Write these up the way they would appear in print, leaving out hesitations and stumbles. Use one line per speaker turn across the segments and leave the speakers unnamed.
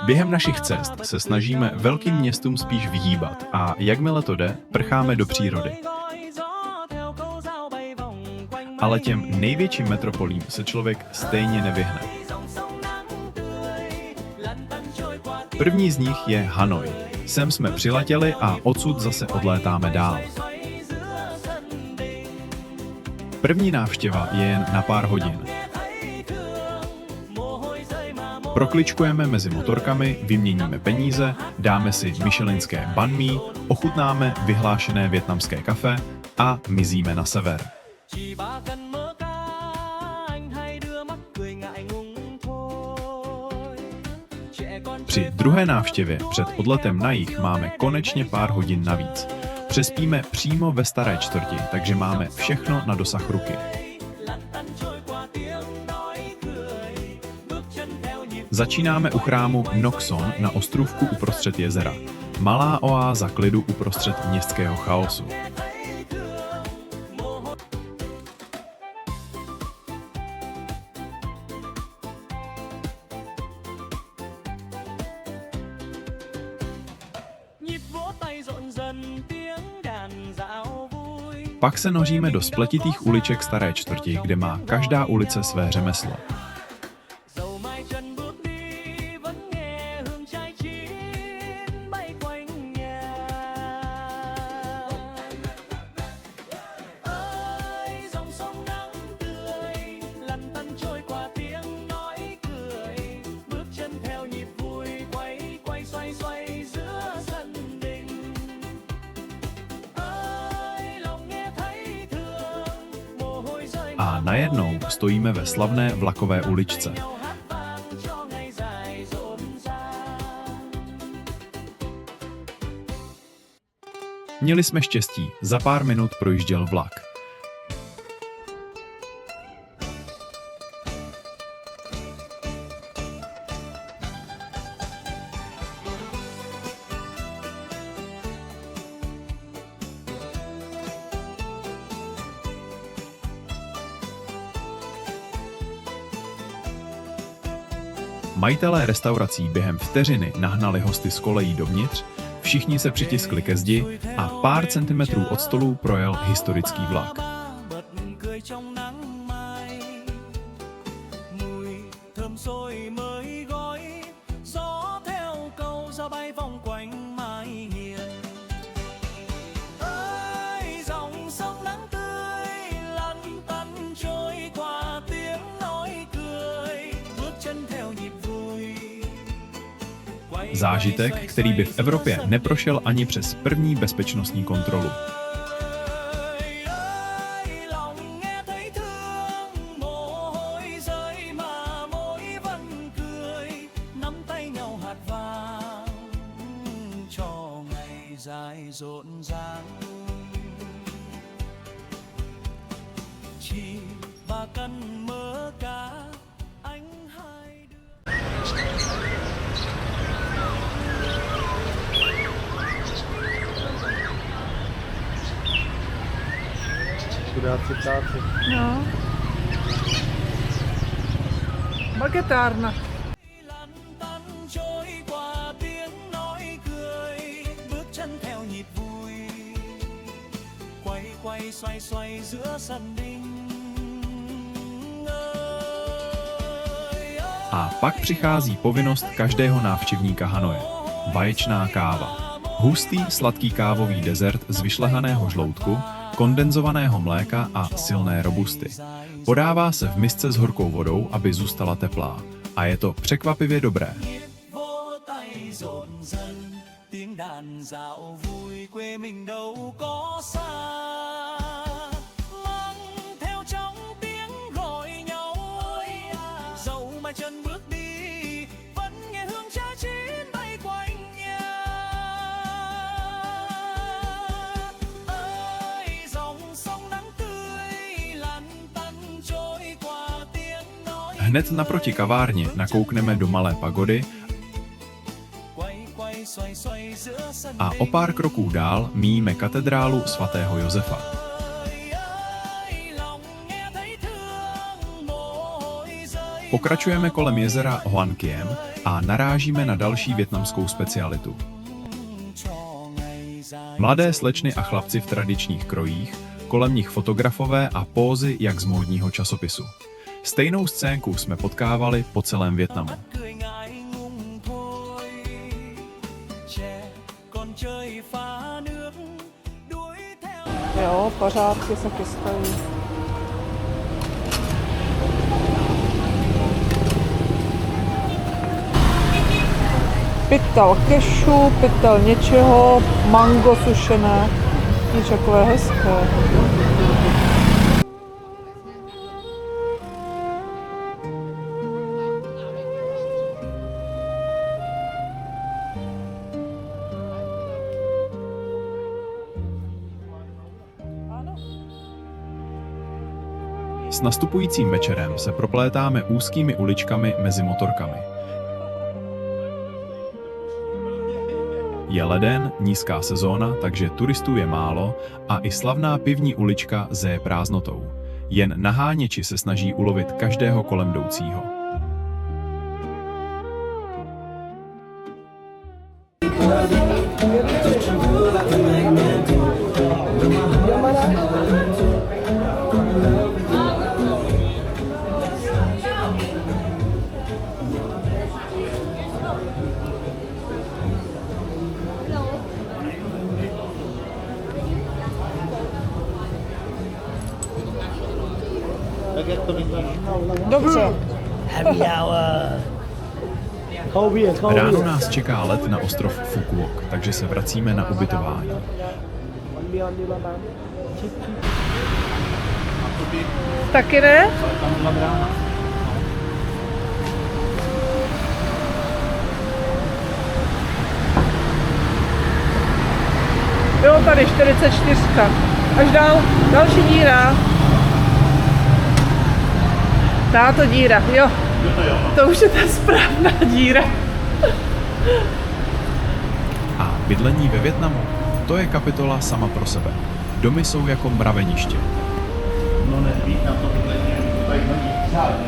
Během našich cest se snažíme velkým městům spíš vyhýbat a jakmile to jde, prcháme do přírody. Ale těm největším metropolím se člověk stejně nevyhne. První z nich je Hanoj. Sem jsme přiletěli a odsud zase odlétáme dál. První návštěva je jen na pár hodin. Prokličkujeme mezi motorkami, vyměníme peníze, dáme si michelinské banh mi, ochutnáme vyhlášené vietnamské kafe a mizíme na sever. Při druhé návštěvě před odletem na jih máme konečně pár hodin navíc. Přespíme přímo ve staré čtvrti, takže máme všechno na dosah ruky. Začínáme u chrámu Nok Son na ostrůvku uprostřed jezera. Malá oáza klidu uprostřed městského chaosu. Pak se noříme do spletitých uliček staré čtvrti, kde má každá ulice své řemeslo. A najednou stojíme ve slavné vlakové uličce. Měli jsme štěstí, za pár minut projížděl vlak. Majitelé restaurací během vteřiny nahnali hosty z kolejí dovnitř, všichni se přitiskli ke zdi a pár centimetrů od stolu projel historický vlak. Zážitek, který by v Evropě neprošel ani přes první bezpečnostní kontrolu.
Chudáci.
No. Bagetárna.
A pak přichází povinnost každého návštěvníka Hanoje. Vaječná káva. Hustý, sladký kávový dezert z vyšlehaného žloutku, kondenzovaného mléka a silné robusty. Podává se v misce s horkou vodou, aby zůstala teplá. A je to překvapivě dobré. Hned naproti kavárně nakoukneme do malé pagody a o pár kroků dál míjíme katedrálu svatého Josefa. Pokračujeme kolem jezera Hoan Kiem a narážíme na další vietnamskou specialitu. Mladé slečny a chlapci v tradičních krojích, kolem nich fotografové a pózy jak z módního časopisu. Stejnou scénku jsme potkávali po celém Vietnamu.
Jo, pořádky se chystají. Pytel kešu, pytel něčeho, mango sušené. Nic takové hezké.
S nastupujícím večerem se proplétáme úzkými uličkami mezi motorkami. Je leden, nízká sezóna, takže turistů je málo a i slavná pivní ulička zeje prázdnotou. Jen naháněči se snaží ulovit každého kolem jdoucího.
Dobře.
Ráno nás čeká let na ostrov Phu Quoc, takže se vracíme na ubytování.
Taky ne? Jo, tady 44. Až dál, další díra. Táto díra, jo. To už je ta správná díra.
A bydlení ve Vietnamu, to je kapitola sama pro sebe. Domy jsou jako mraveniště.
No ne, Vietnam to bydlení, tady není žádné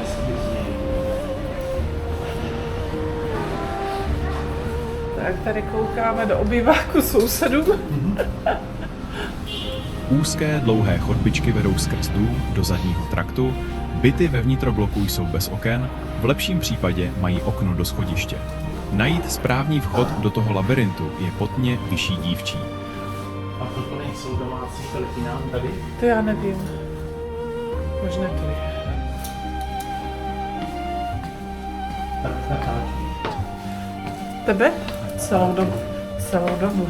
Tak tady koukáme do obýváku sousedů.
Úzké, dlouhé chodbičky vedou skrz dům do zadního traktu, byty ve vnitrobloku jsou bez oken, v lepším případě mají okno do schodiště. Najít správný vchod do toho labirintu je potně vyšší dívčí.
A proto nejsou domácí telefinám tady?
To já nevím. Možná to je.
Tak natáčí.
Tebe? Celou dobu. Celou dobu.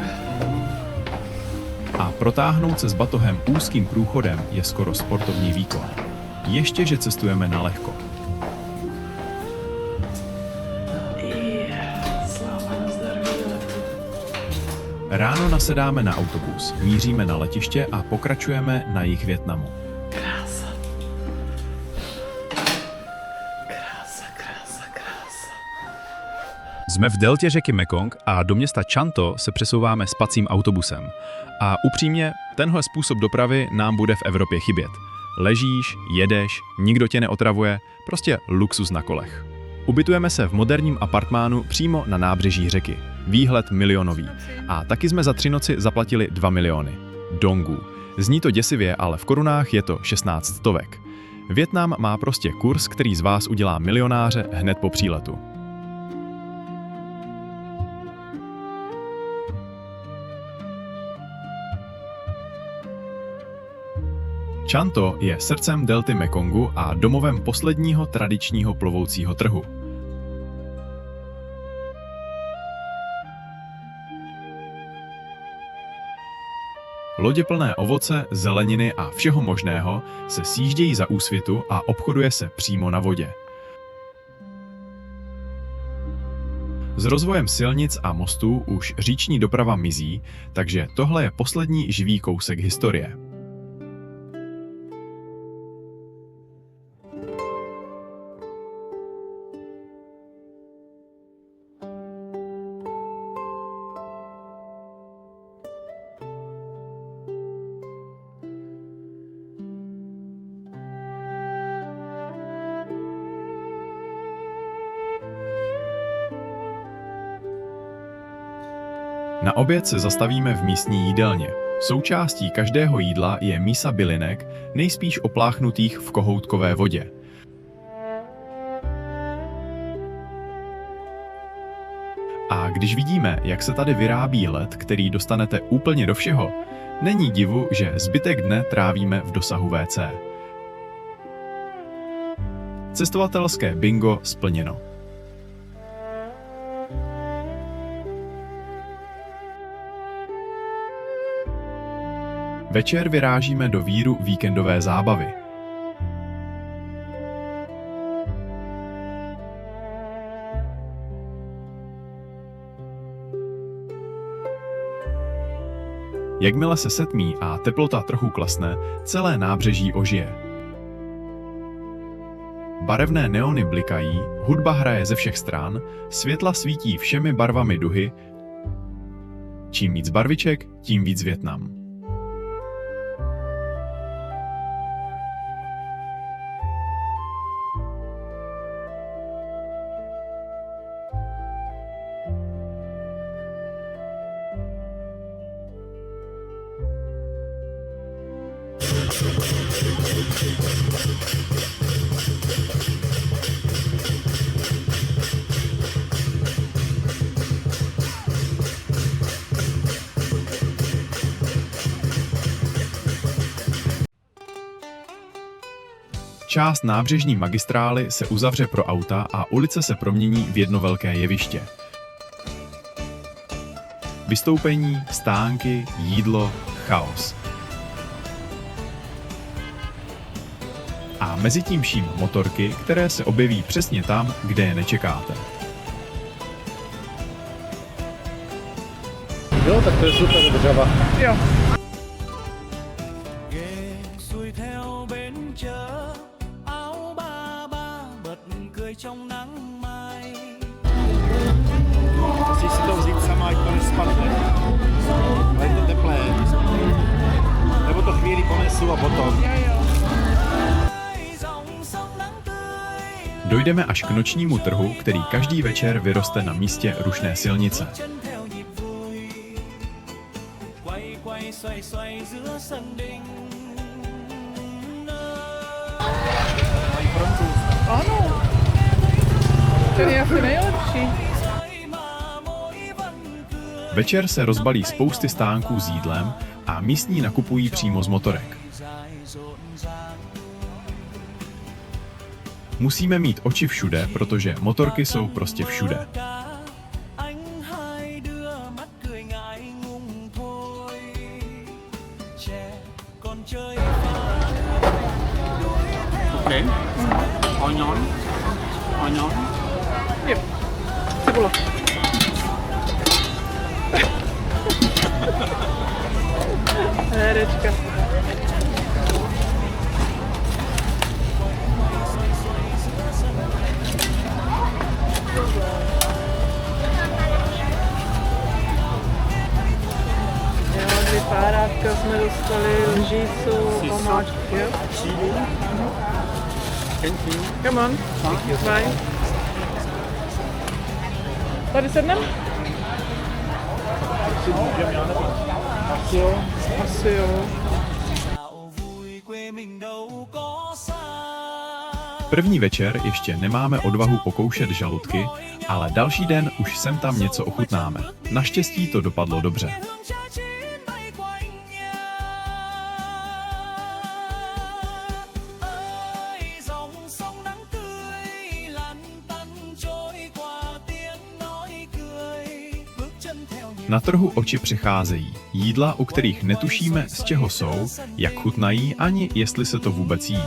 A protáhnout se s batohem úzkým průchodem je skoro sportovní výkon. Ještě, že cestujeme na lehko. Ráno nasedáme na autobus, míříme na letiště a pokračujeme na jih Vietnamu.
Krása. Krása, krása, krása.
Jsme v deltě řeky Mekong a do města Chanto se přesouváme spacím autobusem. A upřímně, tenhle způsob dopravy nám bude v Evropě chybět. Ležíš, jedeš, nikdo tě neotravuje, prostě luxus na kolech. Ubytujeme se v moderním apartmánu přímo na nábřeží řeky. Výhled milionový. A taky jsme za 3 noci zaplatili 2 miliony. Dongů. Zní to děsivě, ale v korunách je to 16 stovek. Vietnam má prostě kurz, který z vás udělá milionáře hned po příletu. Chanto je srdcem delty Mekongu a domovem posledního tradičního plovoucího trhu. Lodě plné ovoce, zeleniny a všeho možného se sjíždějí za úsvitu a obchoduje se přímo na vodě. S rozvojem silnic a mostů už říční doprava mizí, takže tohle je poslední živý kousek historie. Na oběd se zastavíme v místní jídelně. Součástí každého jídla je mísa bylinek, nejspíš opláchnutých v kohoutkové vodě. A když vidíme, jak se tady vyrábí led, který dostanete úplně do všeho, není divu, že zbytek dne trávíme v dosahu WC. Cestovatelské bingo splněno. Večer vyrážíme do víru víkendové zábavy. Jakmile se setmí a teplota trochu klesne, celé nábřeží ožije. Barevné neony blikají, hudba hraje ze všech stran, světla svítí všemi barvami duhy. Čím víc barviček, tím víc Vietnam. Část nábřežní magistrály se uzavře pro auta a ulice se promění v jedno velké jeviště. Vystoupení, stánky, jídlo, chaos. A mezi tím vším motorky, které se objeví přesně tam, kde je nečekáte.
Jo, tak to je super država.
Jo.
Musíš si to vzít sama, ať to nespadne. Ale je to teplé. Nebo to chvíli ponesu a potom.
Dojdeme až k nočnímu trhu, který každý večer vyroste na místě rušné silnice.
Ano. Ten je asi nejlepší.
Večer se rozbalí spousty stánků s jídlem a místní nakupují přímo z motorek. Musíme mít oči všude, protože motorky jsou prostě všude.
OK. Onion. Onion.
Jo. Cibula. Herečka. Jo, 2 párátka jsme dostali, lžícu, omáčky, jo? Come on. Bye. Tady sednem?
Asi jo.
Asi jo.
První večer ještě nemáme odvahu pokoušet žaludky, ale další den už sem tam něco ochutnáme. Naštěstí to dopadlo dobře. Na trhu oči přecházejí. Jídla, u kterých netušíme, z čeho jsou, jak chutnají, ani jestli se to vůbec jí.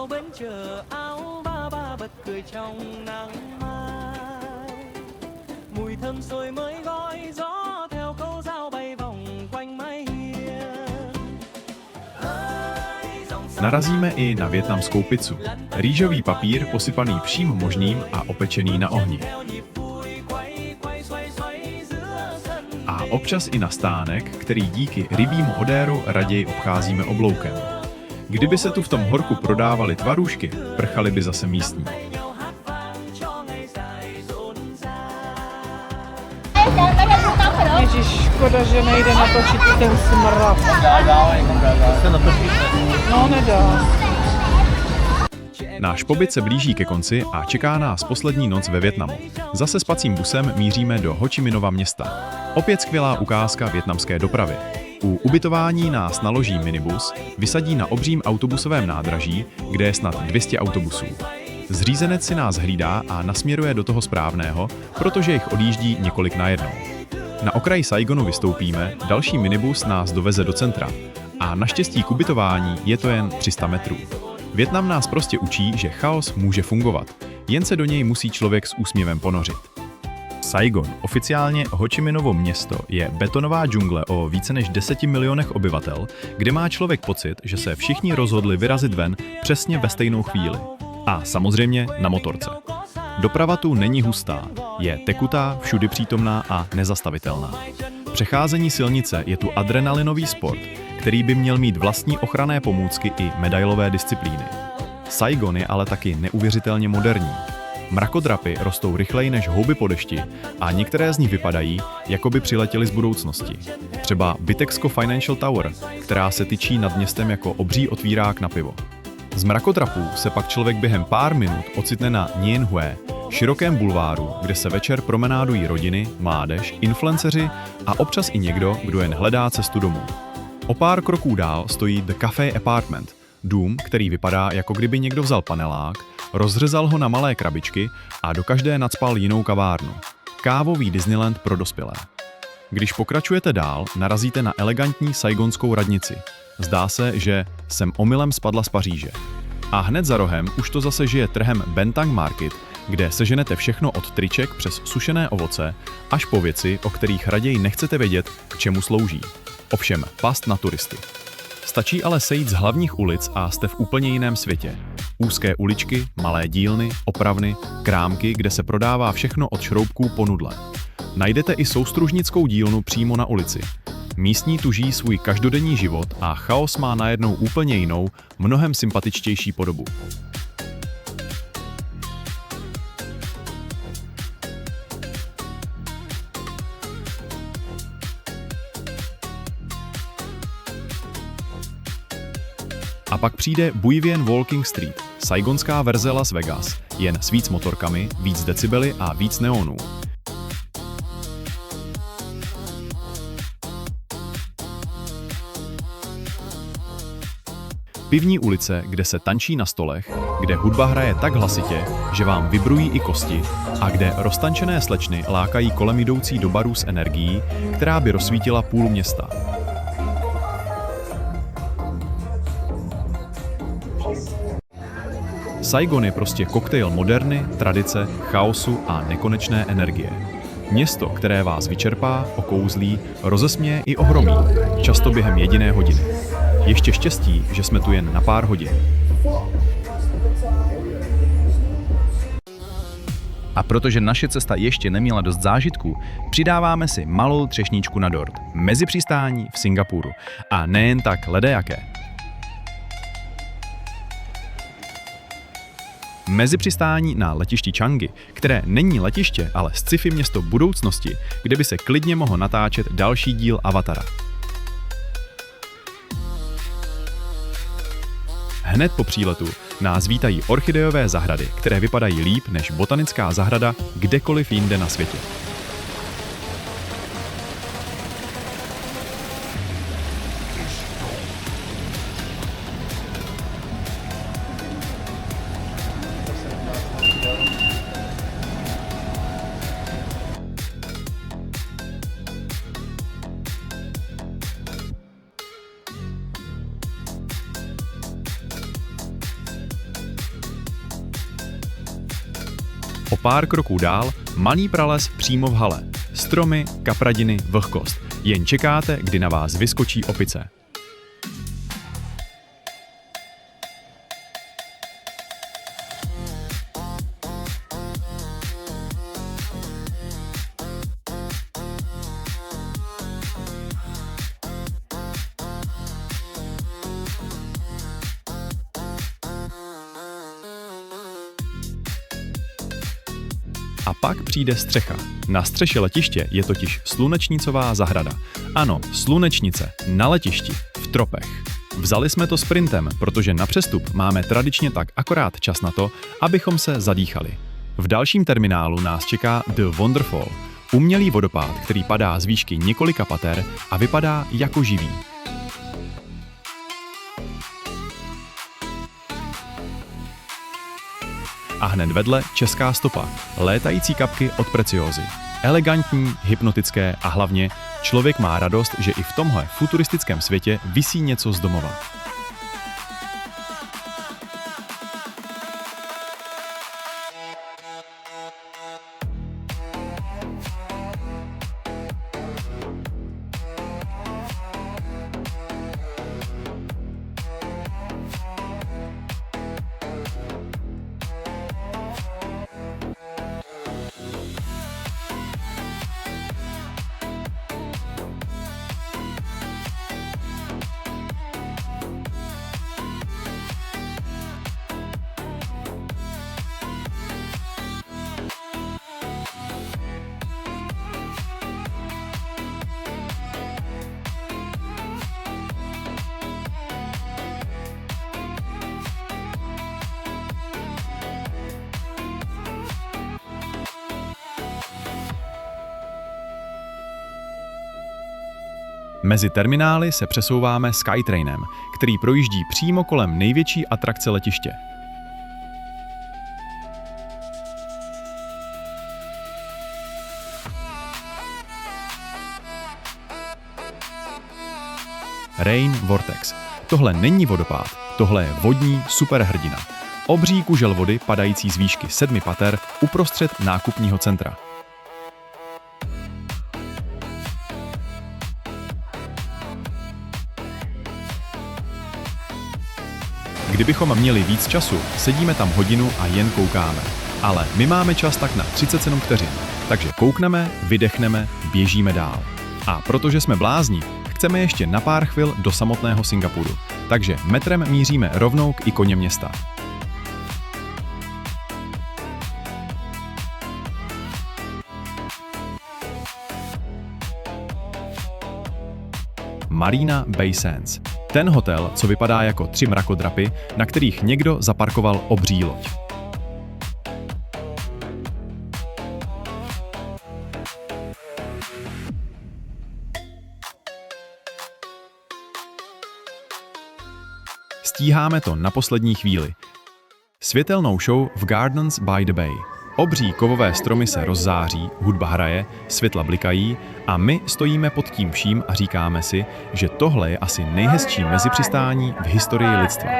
vào bến chờ áo ba ba bật cười trong nắng mai. Mùi thơm sôi mới gói gió theo câu dao bay vòng quanh mái hiên.
Narazíme i na vietnamskou pizzu. Rýžový papír posypaný vším možným a opečený na ohni. A občas i na stánek, který díky rybímu odéru raději obcházíme obloukem. Kdyby se tu v tom horku prodávaly tvarůžky, prchali by zase místní.
Ježíš, škoda, že nejde natočit i ten smrad. No, nedá.
Náš pobyt se blíží ke konci a čeká nás poslední noc ve Vietnamu. Zase spacím busem míříme do Ho Chi Minhova města. Opět skvělá ukázka vietnamské dopravy. U ubytování nás naloží minibus, vysadí na obřím autobusovém nádraží, kde je snad 200 autobusů. Zřízenec si nás hlídá a nasměruje do toho správného, protože jich odjíždí několik najednou. Na okraji Saigonu vystoupíme, další minibus nás doveze do centra. A naštěstí k ubytování je to jen 300 metrů. Vietnam nás prostě učí, že chaos může fungovat, jen se do něj musí člověk s úsměvem ponořit. Saigon, oficiálně Ho Chi Minhovo město, je betonová džungle o více než 10 milionech obyvatel, kde má člověk pocit, že se všichni rozhodli vyrazit ven přesně ve stejnou chvíli. A samozřejmě na motorce. Doprava tu není hustá, je tekutá, všudy přítomná a nezastavitelná. Přecházení silnice je tu adrenalinový sport, který by měl mít vlastní ochranné pomůcky i medailové disciplíny. Saigon je ale taky neuvěřitelně moderní. Mrakodrapy rostou rychleji než houby po dešti a některé z nich vypadají, jako by přiletěly z budoucnosti. Třeba Bitexco Financial Tower, která se tyčí nad městem jako obří otvírák na pivo. Z mrakodrapů se pak člověk během pár minut ocitne na Nguyen Hue, širokém bulváru, kde se večer promenádují rodiny, mládež, influenceři a občas i někdo, kdo jen hledá cestu domů. O pár kroků dál stojí The Cafe Apartment, dům, který vypadá, jako kdyby někdo vzal panelák, rozřezal ho na malé krabičky a do každé nacpal jinou kavárnu. Kávový Disneyland pro dospělé. Když pokračujete dál, narazíte na elegantní saigonskou radnici. Zdá se, že jsem omylem spadla z Paříže. A hned za rohem už to zase žije trhem Bentang Market, kde seženete všechno od triček přes sušené ovoce až po věci, o kterých raději nechcete vědět, k čemu slouží. Ovšem, past na turisty. Stačí ale sejít z hlavních ulic a jste v úplně jiném světě. Úzké uličky, malé dílny, opravny, krámky, kde se prodává všechno od šroubků po nudle. Najdete i soustružnickou dílnu přímo na ulici. Místní tu žijí svůj každodenní život a chaos má najednou úplně jinou, mnohem sympatičtější podobu. A pak přijde Bui Vien Walking Street, saigonská verze Las Vegas, jen s víc motorkami, víc decibely a víc neonů. Pivní ulice, kde se tančí na stolech, kde hudba hraje tak hlasitě, že vám vibrují i kosti a kde roztančené slečny lákají kolem jdoucí do barů s energií, která by rozsvítila půl města. Saigon je prostě koktejl moderny, tradice, chaosu a nekonečné energie. Město, které vás vyčerpá, okouzlí, rozesměje i ohromí, často během jediné hodiny. Ještě štěstí, že jsme tu jen na pár hodin.
A protože naše cesta ještě neměla dost zážitků, přidáváme si malou třešničku na dort, mezi přistání v Singapuru. A nejen tak ledajaké. Mezi přistání na letišti Changi, které není letiště, ale sci-fi město budoucnosti, kde by se klidně mohl natáčet další díl Avatara. Hned po příletu nás vítají orchideové zahrady, které vypadají líp než botanická zahrada kdekoliv jinde na světě. pár kroků dál malý prales přímo v hale. Stromy, kapradiny, vlhkost. Jen čekáte, kdy na vás vyskočí opice. A pak přijde střecha. Na střeše letiště je totiž slunečnicová zahrada. Ano, slunečnice, na letišti, v tropech. Vzali jsme to sprintem, protože na přestup máme tradičně tak akorát čas na to, abychom se zadýchali. V dalším terminálu nás čeká The Wonderfall, umělý vodopád, který padá z výšky několika pater a vypadá jako živý. A hned vedle česká stopa, létající kapky od Preciozy. Elegantní, hypnotické a hlavně člověk má radost, že i v tomhle futuristickém světě visí něco z domova. Mezi terminály se přesouváme Skytrainem, který projíždí přímo kolem největší atrakce letiště. Rain Vortex. Tohle není vodopád, tohle je vodní superhrdina. Obří kužel vody padající z výšky 7 pater uprostřed nákupního centra. Kdybychom měli víc času, sedíme tam hodinu a jen koukáme. Ale my máme čas tak na 37 vteřin, takže koukneme, vydechneme, běžíme dál. A protože jsme blázni, chceme ještě na pár chvil do samotného Singapuru. Takže metrem míříme rovnou k ikoně města. Marina Bay Sands. Ten hotel, co vypadá jako 3 mrakodrapy, na kterých někdo zaparkoval obří loď. Stíháme to na poslední chvíli. Světelnou show v Gardens by the Bay. Obří kovové stromy se rozzáří, hudba hraje, světla blikají a my stojíme pod tím vším a říkáme si, že tohle je asi nejhezčí mezipřistání v historii lidstva.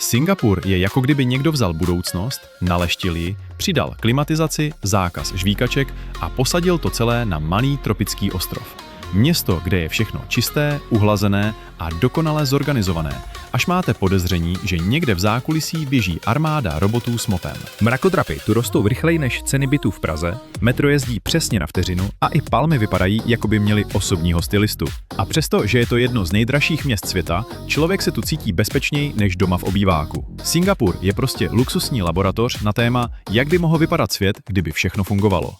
Singapur je jako kdyby někdo vzal budoucnost, naleštil ji, přidal klimatizaci, zákaz žvíkaček a posadil to celé na malý tropický ostrov. Město, kde je všechno čisté, uhlazené a dokonale zorganizované, až máte podezření, že někde v zákulisí běží armáda robotů s mopem.
Mrakodrapy tu rostou rychleji než ceny bytů v Praze, metro jezdí přesně na vteřinu a i palmy vypadají, jako by měli osobního stylistu. A přesto, že je to jedno z nejdražších měst světa, člověk se tu cítí bezpečněji než doma v obýváku. Singapur je prostě luxusní laboratoř na téma, jak by mohl vypadat svět, kdyby všechno fungovalo.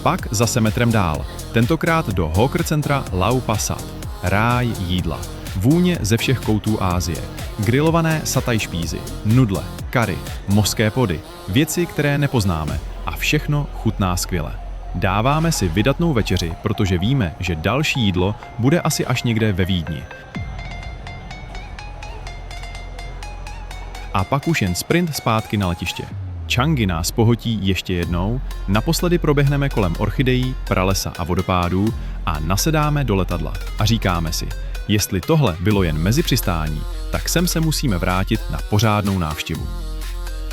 Pak zase metrem dál, tentokrát do Hawker centra Lau Pa Sat. Ráj jídla. Vůně ze všech koutů Asie. Grilované sataj špízy, nudle, curry, mořské pody, věci, které nepoznáme a všechno chutná skvěle. Dáváme si vydatnou večeři, protože víme, že další jídlo bude asi až někde ve Vídni. A pak už jen sprint zpátky na letiště. Changi nás pohotí ještě jednou, naposledy proběhneme kolem orchidejí, pralesa a vodopádů a nasedáme do letadla a říkáme si, jestli tohle bylo jen mezipřistání, tak sem se musíme vrátit na pořádnou návštěvu.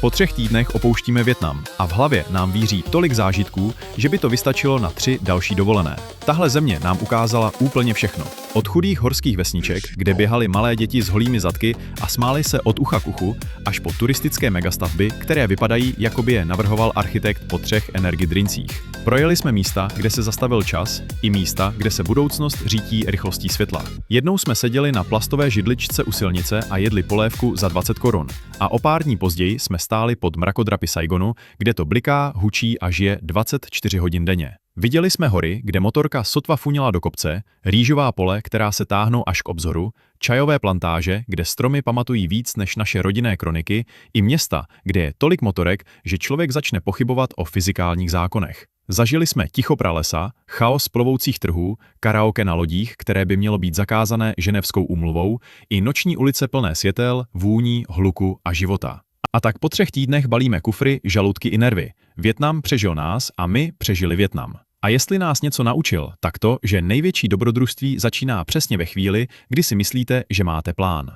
Po 3 týdnech opouštíme Vietnam a v hlavě nám víří tolik zážitků, že by to vystačilo na 3 další dovolené. Tahle země nám ukázala úplně všechno. Od chudých horských vesniček, kde běhaly malé děti s holými zadky a smály se od ucha k uchu, až po turistické megastavby, které vypadají, jako by je navrhoval architekt po 3 energy drincích. Projeli jsme místa, kde se zastavil čas, i místa, kde se budoucnost řítí rychlostí světla. Jednou jsme seděli na plastové židličce u silnice a jedli polévku za 20 korun. A o pár dní později jsme stáli pod mrakodrapy Saigonu, kde to bliká, hučí a žije 24 hodin denně. Viděli jsme hory, kde motorka sotva funěla do kopce, rýžová pole, která se táhnou až k obzoru, čajové plantáže, kde stromy pamatují víc než naše rodinné kroniky, i města, kde je tolik motorek, že člověk začne pochybovat o fyzikálních zákonech. Zažili jsme ticho pralesa, chaos plovoucích trhů, karaoke na lodích, které by mělo být zakázané ženevskou úmluvou, i noční ulice plné světel, vůní, hluku a života. A tak po 3 týdnech balíme kufry, žaludky i nervy. Vietnam přežil nás a my přežili Vietnam. A jestli nás něco naučil, tak to, že největší dobrodružství začíná přesně ve chvíli, kdy si myslíte, že máte plán.